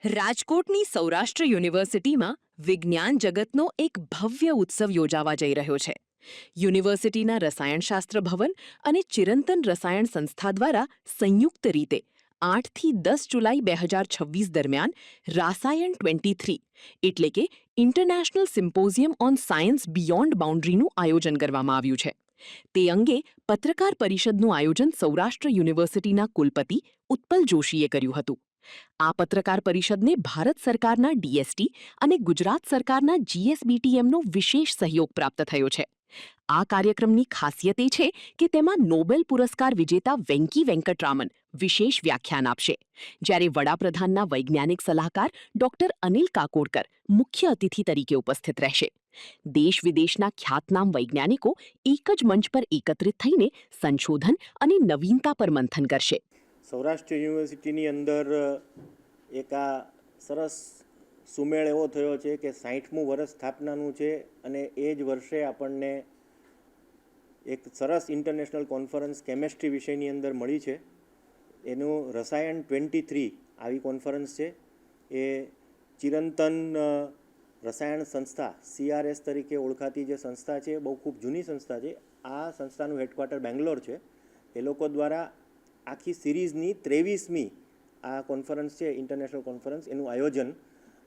રાજકોટની સૌરાષ્ટ્ર યુનિવર્સિટીમાં વિજ્ઞાન જગતનો એક ભવ્ય ઉત્સવ યોજાવા જઈ રહ્યો છે. યુનિવર્સિટીના રસાયણશાસ્ત્ર ભવન અને ચિરંતન રસાયણ સંસ્થા દ્વારા સંયુક્ત રીતે 8થી 10 જુલાઈ 2026 દરમિયાન રાસાયણ 23 એટલે કે international symposium on science beyond બાઉન્ડ્રીનું આયોજન કરવામાં આવ્યું છે. તે અંગે પત્રકાર પરિષદનું આયોજન સૌરાષ્ટ્ર યુનિવર્સિટીના કુલપતિ ઉત્પલ જોશીએ કર્યું હતું. આ પત્રકાર પરિષદને ભારત સરકારના ડીએસટી અને ગુજરાત સરકારના જીએસબીટીએમનો વિશેષ સહયોગ પ્રાપ્ત થયો છે. આ કાર્યક્રમની ખાસિયત એ છે કે તેમાં નોબેલ પુરસ્કાર વિજેતા વેંકી વેંકટરામન વિશેષ વ્યાખ્યાન આપશે, જ્યારે વડાપ્રધાનના વૈજ્ઞાનિક સલાહકાર ડોક્ટર અનિલ કાકોડકર મુખ્ય અતિથિ તરીકે ઉપસ્થિત રહેશે. દેશ વિદેશના ખ્યાતનામ વૈજ્ઞાનિકો એક જ મંચ પર એકત્રિત થઈને સંશોધન અને નવીનતા પર મંથન કરશે. સૌરાષ્ટ્ર યુનિવર્સિટીની અંદર એક આ સરસ સુમેળ એવો થયો છે કે 60મું વર્ષ સ્થાપનાનું છે અને એ જ વર્ષે આપણને એક સરસ ઇન્ટરનેશનલ કોન્ફરન્સ કેમેસ્ટ્રી વિષયની અંદર મળી છે. એનું રસાયણ 23 આવી કોન્ફરન્સ છે. એ ચિરંતન રસાયણ સંસ્થા CRS તરીકે ઓળખાતી જે સંસ્થા છે, બહુ ખૂબ જૂની સંસ્થા છે. આ સંસ્થાનું હેડક્વાર્ટર બેંગ્લોર છે. એ લોકો દ્વારા આખી સિરીઝની 23મી આ કોન્ફરન્સ છે, ઇન્ટરનેશનલ કોન્ફરન્સ, એનું આયોજન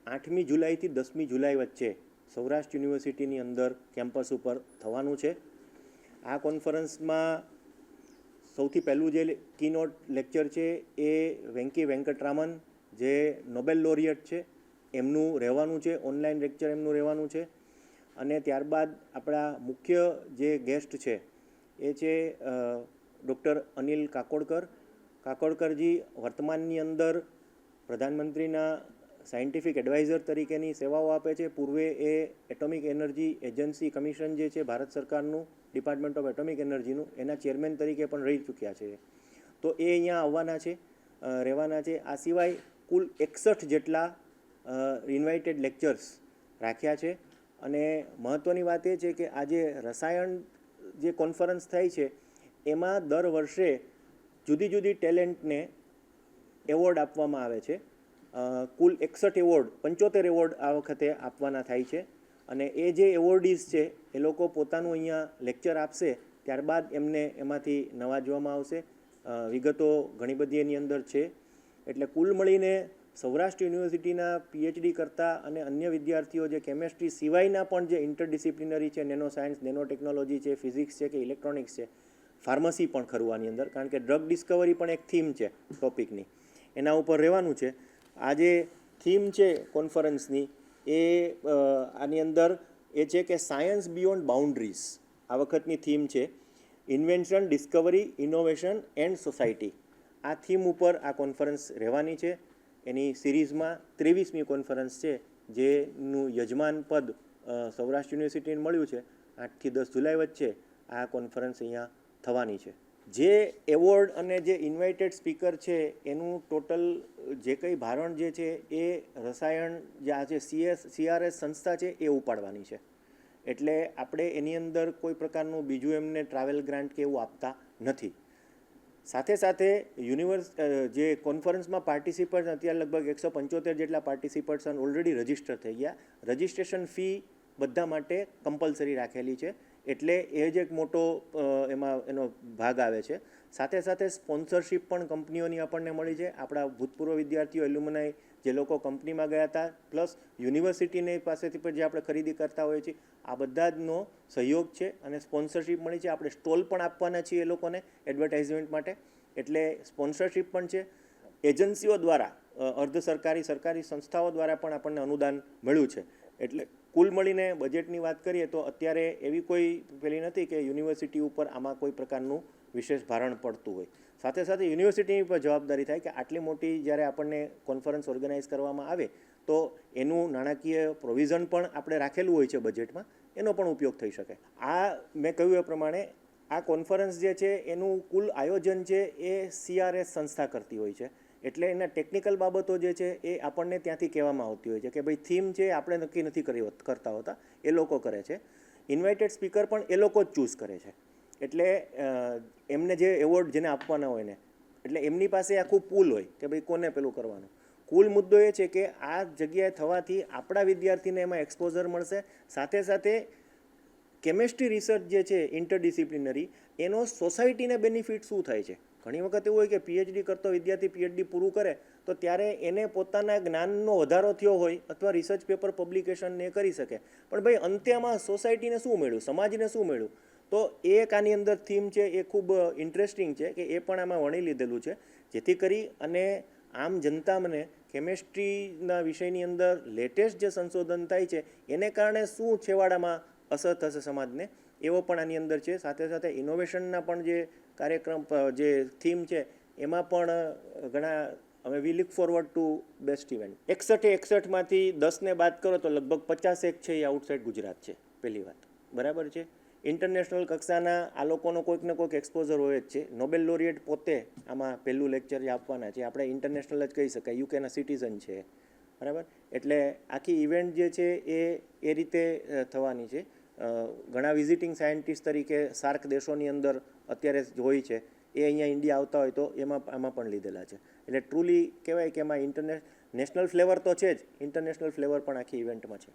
8મી જુલાઈથી 10મી જુલાઈ વચ્ચે સૌરાષ્ટ્ર યુનિવર્સિટીની અંદર કેમ્પસ ઉપર થવાનું છે. આ કોન્ફરન્સમાં સૌથી પહેલું જે કીનોટ લેક્ચર છે એ વેંકી વેંકટરામન, જે નોબેલ લોરિયટ છે, એમનું રહેવાનું છે. ઓનલાઈન લેક્ચર એમનું રહેવાનું છે. અને ત્યારબાદ આપણા મુખ્ય જે ગેસ્ટ છે એ છે ડૉક્ટર અનિલ કાકોડકરજી વર્તમાનની અંદર પ્રધાનમંત્રીના સાયન્ટિફિક એડવાઇઝર તરીકેની સેવાઓ આપે છે. પૂર્વે એ એટોમિક એનર્જી એજન્સી કમિશન જે છે ભારત સરકારનું, ડિપાર્ટમેન્ટ ઓફ એટોમિક એનર્જીનું, એના ચેરમેન તરીકે પણ રહી ચૂક્યા છે. તો એ અહીંયા આવવાના છે, રહેવાના છે. આ સિવાય કુલ 61 જેટલા ઇન્વાઇટેડ લેક્ચર્સ રાખ્યા છે. અને મહત્ત્વની વાત એ છે કે આ જે રસાયણ જે કોન્ફરન્સ થાય છે એમાં દર વર્ષે જુદી જુદી ટેલેન્ટને એવોર્ડ આપવામાં આવે છે. કુલ 61 એવોર્ડ, 75 એવોર્ડ આ વખતે આપવાના થાય છે. અને એ જે એવોર્ડીઝ છે એ લોકો પોતાનું અહીંયા લેક્ચર આપશે, ત્યારબાદ એમને એમાંથી નવાજવામાં આવશે. વિગતો ઘણી બધી એની અંદર છે. એટલે કુલ મળીને સૌરાષ્ટ્ર યુનિવર્સિટીના PhD કરતા અને અન્ય વિદ્યાર્થીઓ જે કેમેસ્ટ્રી સિવાયના પણ જે ઇન્ટરડિસિપ્લિનરી છે, નેનો સાયન્સ, નેનો ટેકનોલોજી છે, ફિઝિક્સ છે કે ઇલેક્ટ્રોનિક્સ છે, ફાર્મસી પણ ખરું આની અંદર, કારણ કે ડ્રગ ડિસ્કવરી પણ એક થીમ છે ટોપિકની, એના ઉપર રહેવાનું છે. આ જે થીમ છે કોન્ફરન્સની એ આની અંદર એ છે કે સાયન્સ બિયોન્ડ બાઉન્ડ્રીઝ આ વખતની થીમ છે. Invention, Discovery, innovation and society, આ થીમ ઉપર આ કોન્ફરન્સ રહેવાની છે. એની સિરીઝમાં 23મી કોન્ફરન્સ છે, જેનું યજમાન પદ સૌરાષ્ટ્ર યુનિવર્સિટીને મળ્યું છે. 8થી 10 જુલાઈ વચ્ચે આ કોન્ફરન્સ અહીંયા થવાની છે. જે એવોર્ડ અને જે ઇન્વાઇટેડ સ્પીકર છે એનું ટોટલ જે કંઈ ભારણ જે છે એ રસાયણ જે આ જે CRS સંસ્થા છે એ ઉપાડવાની છે. એટલે આપણે એની અંદર કોઈ પ્રકારનું બીજું એમને ટ્રાવેલ ગ્રાન્ટ કે એવું આપતા નથી. સાથે સાથે જે કોન્ફરન્સમાં પાર્ટિસિપન્ટ અત્યારે લગભગ 175 જેટલા પાર્ટિસિપન્ટ્સ ઓલરેડી રજિસ્ટર થઈ ગયા. રજિસ્ટ્રેશન ફી બધા માટે કમ્પલસરી રાખેલી છે. એટલે એ જ એક મોટો એમાં એનો ભાગ આવે છે. સાથે સાથે સ્પોન્સરશિપ પણ કંપનીઓની આપણને મળી છે. આપણા ભૂતપૂર્વ વિદ્યાર્થીઓ, એલ્યુમનાઈ જે લોકો કંપનીમાં ગયા હતા, પ્લસ યુનિવર્સિટીની પાસેથી પણ જે આપણે ખરીદી કરતા હોઈએ છીએ, આ બધાનો સહયોગ છે અને સ્પોન્સરશિપ મળી છે. આપણે સ્ટોલ પણ આપવાના છીએ એ લોકોને એડવર્ટાઇઝમેન્ટ માટે, એટલે સ્પોન્સરશિપ પણ છે. એજન્સીઓ દ્વારા, અર્ધ સરકારી, સરકારી સંસ્થાઓ દ્વારા પણ આપણને અનુદાન મળ્યું છે. એટલે કુલ મળીને બજેટની વાત કરીએ તો અત્યારે એવી કોઈ પેલી નથી કે યુનિવર્સિટી ઉપર આમાં કોઈ પ્રકારનું વિશેષ ભારણ પડતું હોય. સાથે સાથે યુનિવર્સિટીની પર જવાબદારી થાય કે આટલી મોટી જ્યારે આપણને કોન્ફરન્સ ઓર્ગેનાઇઝ કરવામાં આવે તો એનું નાણાકીય પ્રોવિઝન પણ આપણે રાખેલું હોય છે બજેટમાં, એનો પણ ઉપયોગ થઈ શકે. આ મેં કહ્યું એ પ્રમાણે આ કોન્ફરન્સ જે છે એનું કુલ આયોજન છે એ CRS સંસ્થા કરતી હોય છે. એટલે એના ટેકનિકલ બાબતો જે છે એ આપણને ત્યાંથી કહેવામાં આવતી હોય છે કે ભાઈ થીમ છે આપણે નક્કી નથી કરતા હોતા, એ લોકો કરે છે. ઇન્વાઇટેડ સ્પીકર પણ એ લોકો જ ચૂઝ કરે છે. એટલે એમને જે એવોર્ડ જેને આપવાના હોય ને, એટલે એમની પાસે આખું પૂલ હોય કે ભાઈ કોને પેલું કરવાનું. કુલ મુદ્દો એ છે કે આ જગ્યાએ થવાથી આપણા વિદ્યાર્થીને એમાં એક્સપોઝર મળશે, સાથે સાથે કેમેસ્ટ્રી રિસર્ચ જે છે ઇન્ટરડિસિપ્લિનરી, એનો સોસાયટીને બેનિફિટ શું થાય છે. ઘણી વખત એવું હોય કે પીએચડી કરતો વિદ્યાર્થી પીએચડી પૂરું કરે તો ત્યારે એને પોતાના જ્ઞાનનો વધારો થયો હોય અથવા રિસર્ચ પેપર પબ્લિકેશન એ કરી શકે, પણ ભાઈ અંતે આમાં સોસાયટીને શું મળ્યું, સમાજને શું મળ્યું? તો એક આની અંદર થીમ છે એ ખૂબ ઇન્ટરેસ્ટિંગ છે કે એ પણ આમાં વણી લીધેલું છે, જેથી કરી અને આમ જનતાને કેમેસ્ટ્રીના વિષયની અંદર લેટેસ્ટ જે સંશોધન થાય છે એને કારણે શું છેવાડામાં અસર થશે સમાજને, એવો પણ આની અંદર છે. સાથે સાથે ઇનોવેશનના પણ જે કાર્યક્રમ જે થીમ છે એમાં પણ ઘણા અમે we look forward to best event. 61માંથી 10ને બાદ કરો તો લગભગ 51 છે એ આઉટસાઇડ ગુજરાત છે. પહેલી વાત બરાબર છે. ઇન્ટરનેશનલ કક્ષાના આ લોકોનો કોઈક ને કોઈક એક્સપોઝર હોય જ છે. નોબેલ લોરિએટ પોતે આમાં પહેલું લેક્ચર જે આપવાના છે, આપણે ઇન્ટરનેશનલ જ કહી શકાય, યુકેના સિટીઝન છે, બરાબર. એટલે આખી ઇવેન્ટ જે છે એ રીતે થવાની છે. ઘણા વિઝિટિંગ સાયન્ટિસ્ટ તરીકે સાર્ક દેશોની અંદર અત્યારે હોય છે, એ અહીંયા ઇન્ડિયા આવતા હોય તો આમાં પણ લીધેલા છે. એટલે ટ્રુલી કહેવાય કે એમાં નેશનલ ફ્લેવર તો છે જ, ઇન્ટરનેશનલ ફ્લેવર પણ આખી ઇવેન્ટમાં છે.